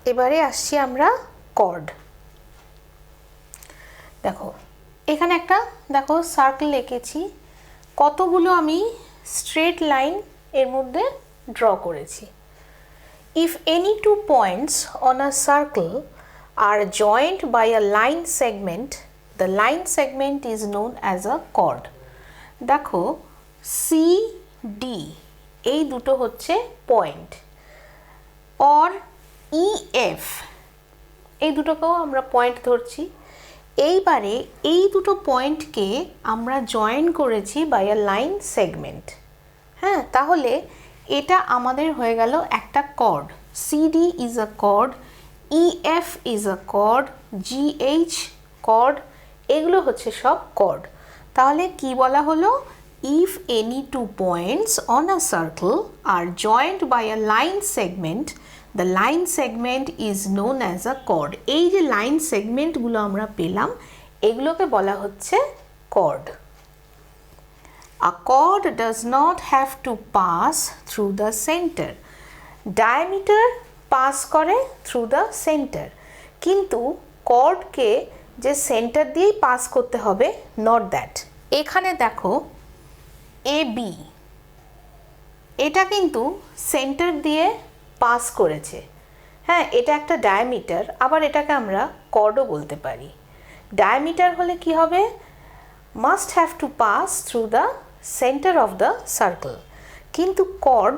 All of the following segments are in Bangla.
এবারে আসছি আমরা কর্ড। দেখো এখানে একটা দেখো সার্কেল এঁকেছি, কতগুলো আমি স্ট্রেট লাইন এর মধ্যে ড্র করেছি। If any two points on a circle are joined by a line segment, the line segment is known as a chord. দেখো সি ডি এই দুটো হচ্ছে পয়েন্ট, or EF এই দুটোকেও আমরা পয়েন্ট ধরছি। এইবারে এই দুটো পয়েন্টকে আমরা জয়েন করেছি বাই আ লাইন সেগমেন্ট। হ্যাঁ, তাহলে এটা আমাদের হয়ে গেল একটা chord. CD is a chord, EF is a chord, GH chord, এগুলো হচ্ছে সব কর্ড। তাহলে কি বলা হলো? If any two points on a circle are joined by a line segment, the line segment is known as a chord. এই যে লাইন সেগমেন্টগুলো আমরা পেলাম, এগুলোকে বলা হচ্ছে chord. A chord does not have to pass through the center. Diameter pass করে through the center, কিন্তু কর্ডকে যে সেন্টার দিয়েই পাস করতে হবে, not that. এখানে দেখো AB, এটা কিন্তু সেন্টার দিয়ে পাস করেছে। হ্যাঁ, এটা একটা ডায়ামিটার, আবার এটাকে আমরা কর্ডও বলতে পারি। ডায়ামিটার হলে কি হবে? Must have to pass through the centre of the circle, কিন্তু কর্ড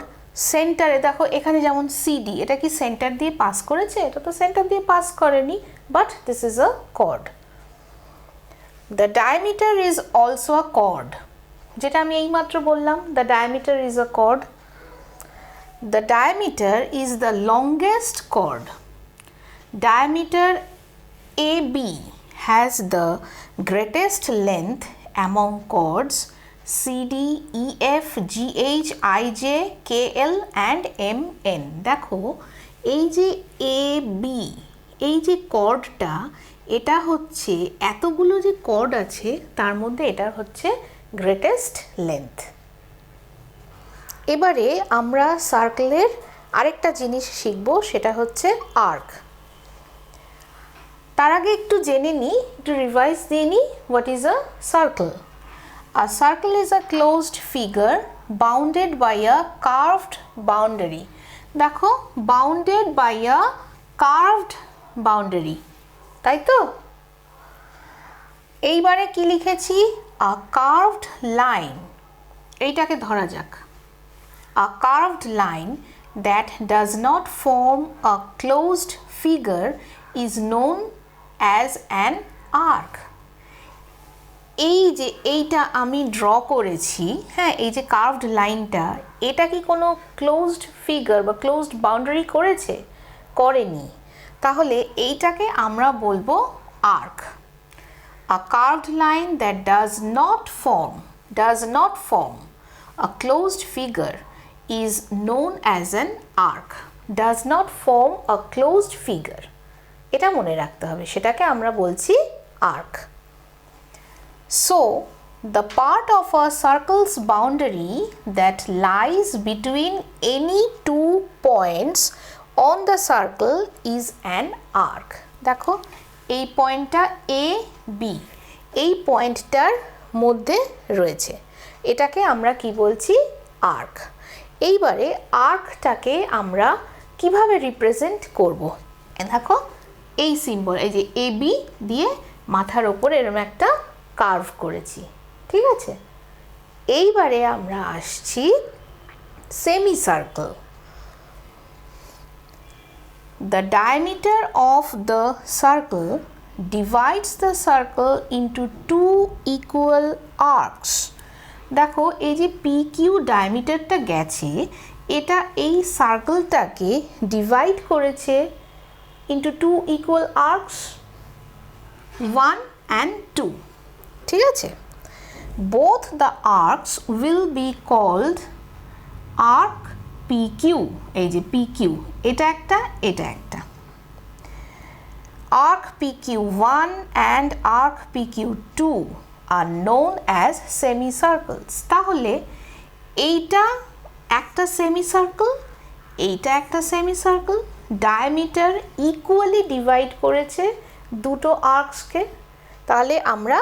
সেন্টারে দেখো এখানে যেমন সিডি, এটা কি সেন্টার দিয়ে পাস করেছে? এটা তো সেন্টার দিয়ে পাস করেনি, but this is a chord. The diameter is also a chord, যেটা আমি এইমাত্র বললাম, the diameter is a chord. The diameter is the longest chord. Diameter AB has the greatest length among chords CD, EF, GH, IJ, KL and MN. দেখো এই যে AB, এই যে কর্ডটা, এটা হচ্ছে এতগুলো যে কর্ড আছে তার মধ্যে এটার হচ্ছে গ্রেটেস্ট লেন্থ। এবারে আমরা সার্কেলের আরেকটা জিনিস শিখব, সেটা হচ্ছে আর্ক। তার আগে একটু জেনে নিই, একটু রিভাইজ দিয়ে নিই, what is a circle. A circle is a closed figure bounded by a curved boundary. দেখো bounded by a curved boundary, তাই তো? এইবারে কি লিখেছি? আ কার্ভড লাইন, এইটাকে ধরা যাক। A carved line that does not form a closed figure is known as an arc. এই যে এইটা আমি ড্র করেছি, হ্যাঁ, এই যে কার্ভড লাইনটা, এটা কি কোনো ক্লোজড ফিগার বা ক্লোজড বাউন্ডারি করেছে? করেনি। তাহলে এইটাকে আমরা বলবো arc. A carved line that does not form a closed figure is known as an arc. Does not form a closed figure, এটা মনে রাখতে হবে, সেটাকে আমরা বলছি arc. So the part of a circle's boundary that lies between any two points on the circle is an arc. দেখো এই পয়েন্টটা A B, এই পয়েন্টটার মধ্যে রয়েছে, এটাকে আমরা কি বলছি? আর্ক। এইবারে আর্কটাকে আমরা কিভাবে রিপ্রেজেন্ট করব? দেখো এই সিম্বল, এই যে AB দিয়ে মাথার ওপর এরকম একটা কার্ভ করেছি, ঠিক আছে? এইবারে আমরা আসছি semi circle. The diameter of the circle divides the circle into two equal arcs. দেখো এই যে PQ ডায়ামিটারটা গেছে, এটা এই সার্কেলটাকে ডিভাইড করেছে into two equal arcs, 1 and 2, ঠিক আছে? Both the arcs will be called arc PQ. এই যে PQ, এটা একটা, এটা একটা। Arc PQ1 and arc PQ2 are known as semicircles. তাহলে এইটা একটা সেমিসার্কেল, এইটা একটা সেমিসার্কেল, ডায়ামিটার ইকুয়ালি ডিভাইড করেছে দুটো আর্কসকে, তাহলে আমরা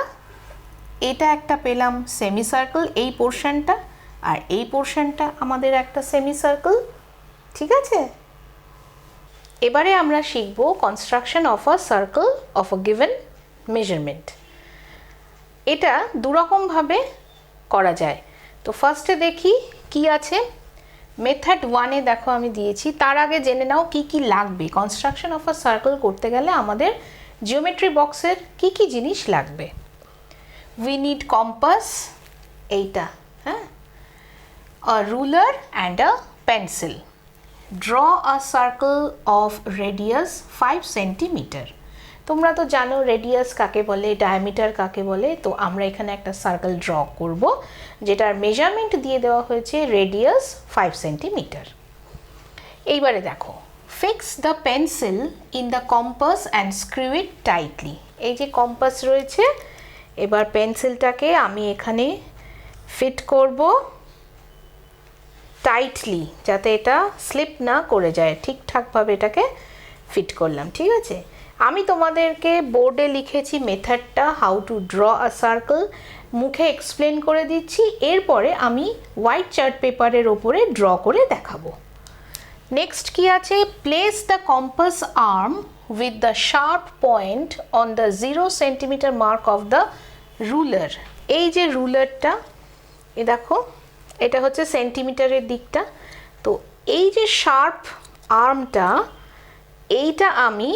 এটা একটা পেলাম সেমি সার্কেল, এই পোর্শনটা, আর এই পোর্শনটা আমাদের একটা সেমি সার্কেল। ঠিক আছে, এবারে আমরা শিখব construction of a circle of a given measurement. এটা দুরকমভাবে করা যায়। তো ফার্স্টে দেখি কি আছে। মেথড 1-এ দেখো আমি দিয়েছি। তার আগে জেনে নাও কি কি লাগবে। কনস্ট্রাকশন অফ আ সার্কেল করতে গেলে আমাদের জিওমেট্রি বক্সের কি কি জিনিস লাগবে। উই নিড কম্পাস, এইটা, হ্যাঁ, a ruler and a pencil. Draw a circle of radius 5 centimeter. তোমরা তো জানো রেডিয়াস কাকে বলে, ডায়ামিটার কাকে বলে। তো আমরা এখানে একটা সার্কেল ড্র করব যেটার মেজারমেন্ট দিয়ে দেওয়া হয়েছে রেডিয়াস 5 সেন্টিমিটার। এইবারে দেখো, fix the pencil in the compass and স্ক্রিউ it tightly. এই যে কম্পাস রয়েছে, এবার পেন্সিলটাকে আমি এখানে ফিট করব টাইটলি, যাতে এটা স্লিপ না করে যায়। ঠিকঠাকভাবে এটাকে ফিট করলাম। ঠিক আছে, আমি তোমাদেরকে বোর্ডে লিখেছি মেথডটা, how to draw a circle, মুখে এক্সপ্লেন করে দিচ্ছি। এরপরে আমি হোয়াইট চার্ট পেপারের ওপরে ড্র করে দেখাবো। নেক্সট কি আছে, place the compass arm with the sharp point on the 0 centimetre mark of the ruler. এই যে রুলারটা, এ দেখো, এটা হচ্ছে সেন্টিমিটারের দিকটা। তো এই যে শার্প আর্মটা, এইটা আমি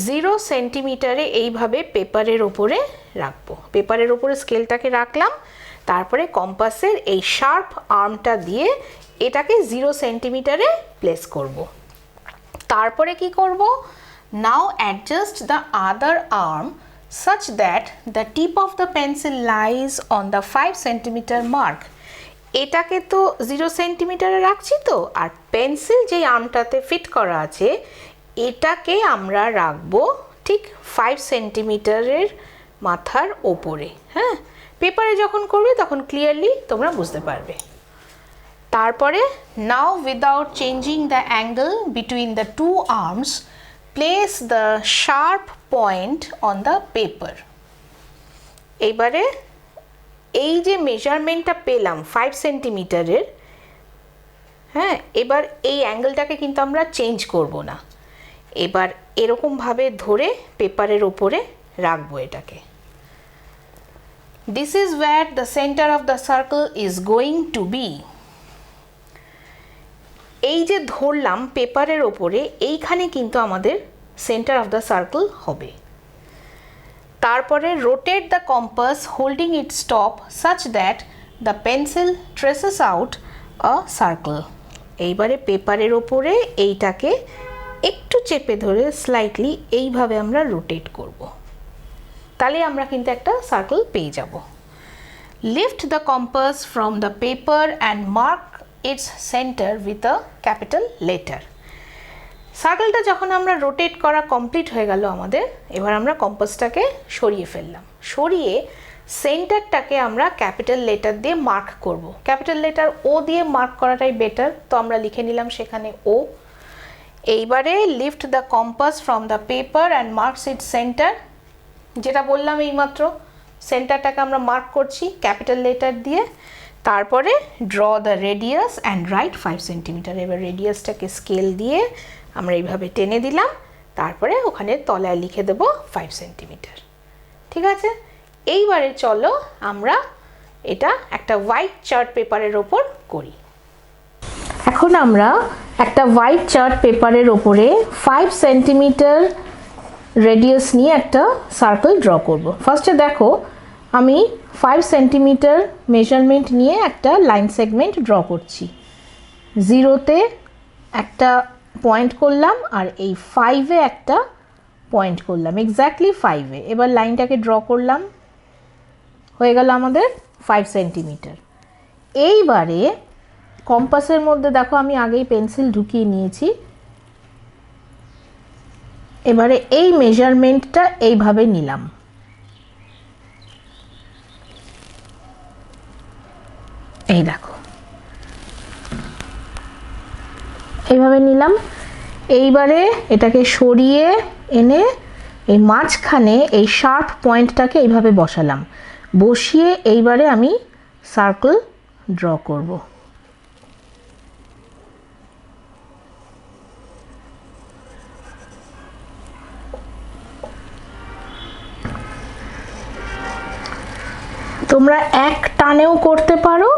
0 সেন্টিমিটারে এইভাবে পেপারের ওপরে রাখবো। পেপারের ওপরে স্কেলটাকে রাখলাম, তারপরে কম্পাসের এই শার্প আর্মটা দিয়ে এটাকে 0 সেন্টিমিটারে প্লেস করব। তারপরে কি করব, now adjust the other arm such that the tip of the pencil lies on the 5 centimeter mark. এটাকে তো 0 সেন্টিমিটারে রাখছি, তো আর পেন্সিল যে আর্মটাতে ফিট করা আছে এটাকে আমরা রাখবো ঠিক 5 সেন্টিমিটারের মাথার ওপরে। হ্যাঁ, পেপারে যখন করবে তখন ক্লিয়ারলি তোমরা বুঝতে পারবে। তারপরে now without changing the angle between the two arms place the sharp point on the paper. এইবারে এই যে মেজারমেন্টটা পেলাম 5 সেন্টিমিটারের, হ্যাঁ, এবার এই অ্যাঙ্গেলটাকে কিন্তু আমরা চেঞ্জ করব না। এবার এরকমভাবে ধরে পেপারের ওপরে রাখবো এটাকে। This is where the centre of the circle is going to be. এই যে ধরলাম পেপারের ওপরে, এইখানে কিন্তু আমাদের সেন্টার অফ দ্য সার্কেল হবে। তারপরে rotate the compass holding it's top such that the pencil traces out a circle. এইবারে পেপারের ওপরে এইটাকে একটু চেপে ধরে স্লাইটলি এইভাবে আমরা রোটেট করব, তাহলে আমরা কিন্তু একটা সার্কেল পেয়ে যাব। Lift the compass from the paper and mark its centre with a capital letter. সার্কেলটা যখন আমরা রোটেট করা কমপ্লিট হয়ে গেল আমাদের, এবার আমরা কম্পাসটাকে সরিয়ে ফেললাম। সরিয়ে সেন্টারটাকে আমরা ক্যাপিটাল লেটার দিয়ে মার্ক করব। ক্যাপিটাল লেটার ও দিয়ে মার্ক করাটাই বেটার, তো আমরা লিখে নিলাম সেখানে ও। এইবারে lift the compass from the paper and marks it's centre, যেটা বললাম এইমাত্র, সেন্টারটাকে আমরা মার্ক করছি ক্যাপিটাল লেটার দিয়ে। তারপরে draw the radius and write 5 centimetre. এবার রেডিয়াসটাকে স্কেল দিয়ে আমরা এইভাবে টেনে দিলাম, তারপরে ওখানে তলায় লিখে দেব 5 সেন্টিমিটার। ঠিক আছে, এইবারে চলো আমরা এটা একটা হোয়াইট চার্ট পেপারের ওপর করি। এখন আমরা একটা হোয়াইট চার্ট পেপারের ওপরে 5 সেন্টিমিটার রেডিয়াস নিয়ে একটা সার্কেল ড্র করব। ফার্স্টে দেখো, আমি 5 সেন্টিমিটার মেজারমেন্ট নিয়ে একটা লাইন সেগমেন্ট ড্র করছি। 0-তে একটা পয়েন্ট করলাম আর এই 5-এ একটা পয়েন্ট করলাম, এক্স্যাক্টলি 5-এ। এবার লাইনটাকে ড্র করলাম, হয়ে গেল আমাদের 5 সেন্টিমিটার। এইবারে কম্পাসের মধ্যে দেখো আমি আগেই পেন্সিল ঢুকিয়ে নিয়েছি। এবারে এই মেজারমেন্টটা এইভাবে নিলাম, এই দেখো এইভাবে নিলাম। এইবারে এটাকে সরিয়ে এনে এই মাঝখানে এই শার্প পয়েন্টটাকে এইভাবে বসালাম, বসিয়ে এইবারে আমি সার্কেল ড্র করব। তোমরা এক টানেও করতে পারো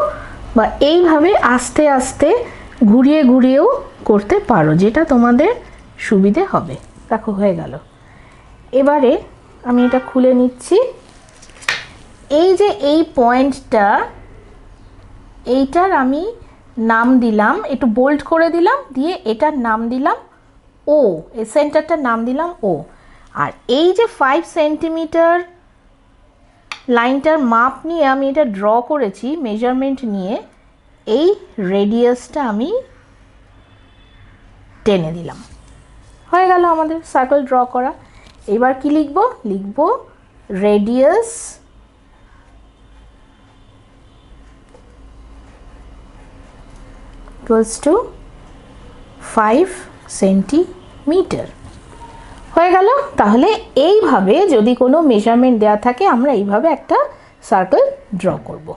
বা এইভাবে আস্তে আস্তে ঘুরিয়ে ঘুরিয়েও করতে পারো, যেটা তোমাদের সুবিধে হবে। দেখো হয়ে গেল। এবারে আমি এটা খুলে নিচ্ছি। এই যে এই পয়েন্টটা, এইটার আমি নাম দিলাম, একটু বোল্ড করে দিলাম, দিয়ে এটার নাম দিলাম ও, এই সেন্টারটার নাম দিলাম ও। আর এই যে 5 সেন্টিমিটার লাইনটার মাপ নিয়ে আমি এটা ড্র করেছি, মেজারমেন্ট নিয়ে, এই রেডিয়াসটা আমি টেনে দিলাম। হয়ে গেল আমাদের সার্কেল ড্র করা। এবার কি লিখব? লিখব রেডিয়াস ইকুয়ালস টু 5 সেন্টিমিটার। হয়ে গেল। তাহলে এইভাবে যদি কোনো মেজারমেন্ট দেওয়া থাকে আমরা এইভাবে একটা সার্কেল ড্র করব।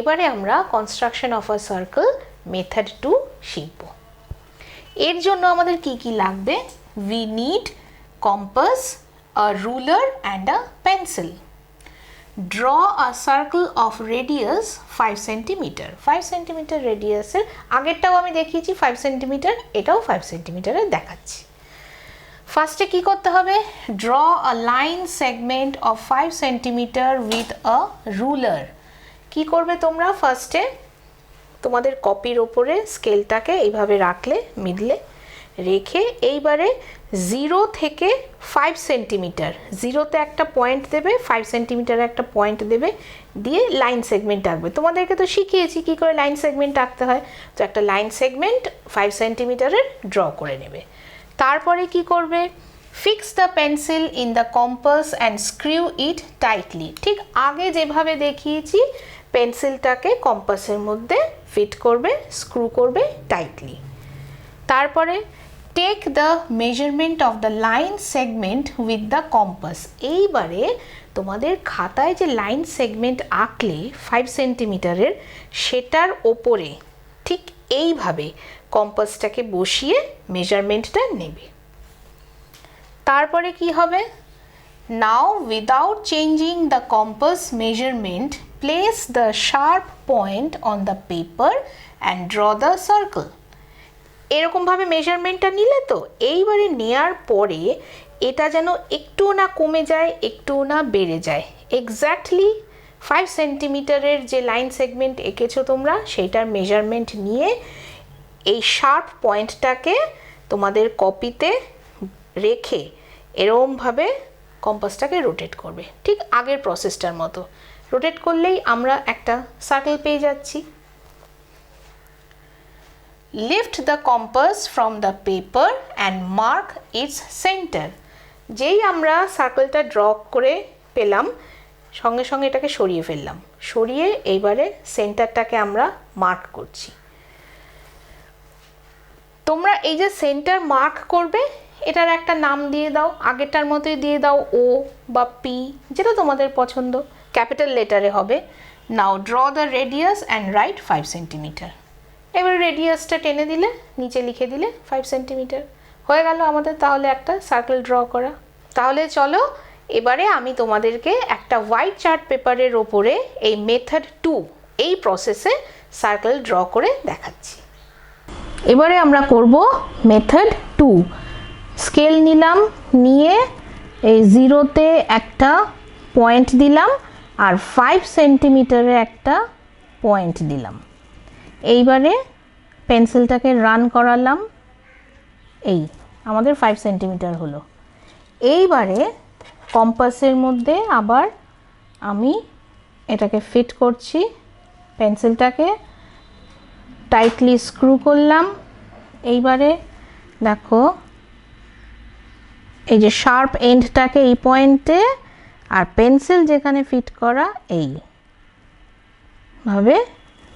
এবারে আমরা construction of a circle method 2 শিখব। এর জন্য আমাদের কি কি লাগবে? We need compass, a ruler and a pencil. Draw a circle of radius 5 centimetre. 5 centimetre রেডিয়াসের, আগেরটাও আমি দেখিয়েছি 5 সেন্টিমিটার, এটাও 5 সেন্টিমিটারের দেখাচ্ছি। ফার্স্টে কি করতে হবে? Draw a line segment of 5 centimetre with a ruler. কি করবে তোমরা? ফার্স্টে তোমাদের কপির ওপরে স্কেলটাকে এইভাবে রাখলে, মিডলে রেখে এইবারে 0 থেকে 5 সেন্টিমিটার, 0তে একটা পয়েন্ট দেবে, 5 সেন্টিমিটারে একটা পয়েন্ট দেবে, দিয়ে লাইন সেগমেন্ট আঁকবে। তোমাদেরকে তো শিখিয়েছি কী করে লাইন সেগমেন্ট আঁকতে হয়। তো একটা লাইন সেগমেন্ট 5 সেন্টিমিটারের ড্র করে নেবে। তারপরে কি করবে? Fix the pencil in the compass and স্ক্রিউ it tightly. ঠিক আগে যেভাবে দেখিয়েছি পেন্সিলটাকে কম্পাসের মধ্যে ফিট করবে, স্ক্রু করবে টাইটলি। তারপরে take the measurement of the line segment with the compass. এইবারে তোমাদের খাতায় যে লাইন সেগমেন্ট আঁকলে 5 সেন্টিমিটারের, সেটার ওপরে ঠিক এইভাবে কম্পাসটাকে বসিয়ে মেজারমেন্টটা নেবে। তারপরে কি হবে? Now without changing the compass measurement place the sharp point on the paper and draw the circle. এরকমভাবে মেজারমেন্টটা নিলে তো, এইবারে নেয়ার পরে এটা যেন একটুও না কমে যায়, একটুও না বেড়ে যায়। এক্স্যাক্টলি 5 সেন্টিমিটারের যে লাইন সেগমেন্ট এঁকেছো তোমরা, সেইটার মেজারমেন্ট নিয়ে এই শার্প পয়েন্টটাকে তোমাদের কপিতে রেখে এরকমভাবে কম্পাসটাকে রোটেট করবে, ঠিক আগের প্রসেসটার মতো। রোটেট করলেই আমরা একটা সার্কেল পেয়ে যাচ্ছি। Lift the compass from the paper and mark its centre. যেই আমরা সার্কেলটা ড্র করে পেলাম, সঙ্গে সঙ্গে এটাকে সরিয়ে ফেললাম, সরিয়ে এইবারে সেন্টারটাকে আমরা মার্ক করছি। তোমরা এই যে সেন্টার মার্ক করবে, এটার একটা নাম দিয়ে দাও, আগেরটার মতোই দিয়ে দাও ও বা পি, যেটা তোমাদের পছন্দ, ক্যাপিটাল লেটারে হবে। Now draw the radius and write 5 centimetre. এবার রেডিয়াসটা টেনে দিলে, নিচে লিখে দিলে 5 সেন্টিমিটার। হয়ে গেল আমাদের তাহলে একটা সার্কেল ড্র করা। তাহলে চলো এবারে আমি তোমাদেরকে একটা হোয়াইট চার্ট পেপারের ওপরে এই মেথড 2 এই প্রসেসে সার্কেল ড্র করে দেখাচ্ছি। এবারে আমরা করব মেথড 2। স্কেল নিলাম, নিয়ে এই 0তে একটা পয়েন্ট দিলাম আর 5 সেন্টিমিটারে একটা পয়েন্ট দিলাম। এইবারে পেন্সিলটাকে রান করালাম, এই আমাদের 5 সেন্টিমিটার হলো। এইবারে কম্পাসের মধ্যে আবার আমি এটাকে ফিট করছি, পেন্সিলটাকে টাইটলি স্ক্রু করলাম। এইবারে দেখো এই যে শার্প এন্ডটাকে এই পয়েন্টে, আর পেন্সিল যেখানে ফিট করা এইভাবে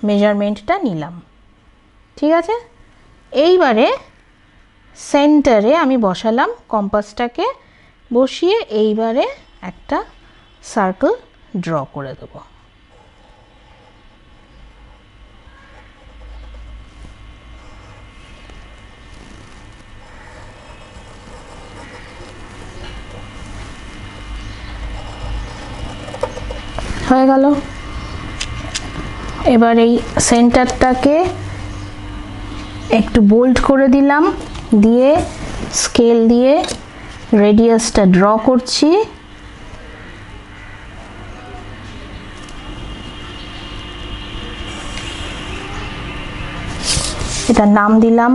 মেজারমেন্টটা নিলাম। ঠিক আছে, এইবারে সেন্টারে আমি বসালাম কম্পাসটাকে, বসিয়ে এইবারে একটা সার্কেল ড্র করে দেবো। হয়ে গেল। এবার এই সেন্টারটাকে একটু বোল্ড করে দিলাম, দিয়ে স্কেল দিয়ে রেডিয়াসটা ড্র করছি। এটা নাম দিলাম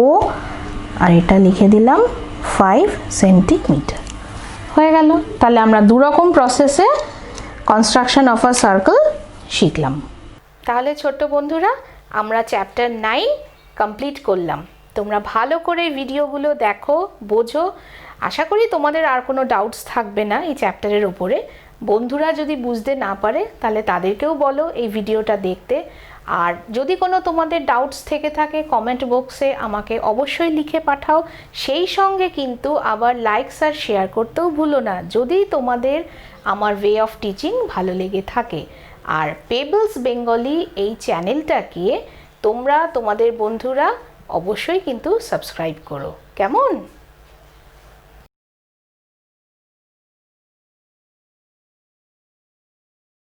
ও, আর এটা লিখে দিলাম 5 সেন্টিমিটার। হয়ে গেল। তাহলে আমরা দুরকম প্রসেসে কনস্ট্রাকশন অফ আ সার্কেল শিখলাম। তাহলে ছোট্ট বন্ধুরা, আমরা চ্যাপ্টার 9 কমপ্লিট করলাম। তোমরা ভালো করে ভিডিওগুলো দেখো, বোঝো। আশা করি তোমাদের আর কোনো ডাউটস থাকবে না এই চ্যাপ্টারের ওপরে। বন্ধুরা যদি বুঝতে না পারে তাহলে তাদেরকেও বলো এই ভিডিওটা দেখতে। আর যদি কোনো তোমাদের ডাউটস থেকে থাকে কমেন্ট বক্সে আমাকে অবশ্যই লিখে পাঠাও। সেই সঙ্গে কিন্তু আবার লাইকস আর শেয়ার করতেও ভুলো না যদি তোমাদের আমার ওয়ে অফ টিচিং ভালো লেগে থাকে। আর পেবলস বেঙ্গলি এই চ্যানেলটাকে তোমরা তোমাদের বন্ধুরা অবশ্যই কিন্তু সাবস্ক্রাইব করো, কেমন?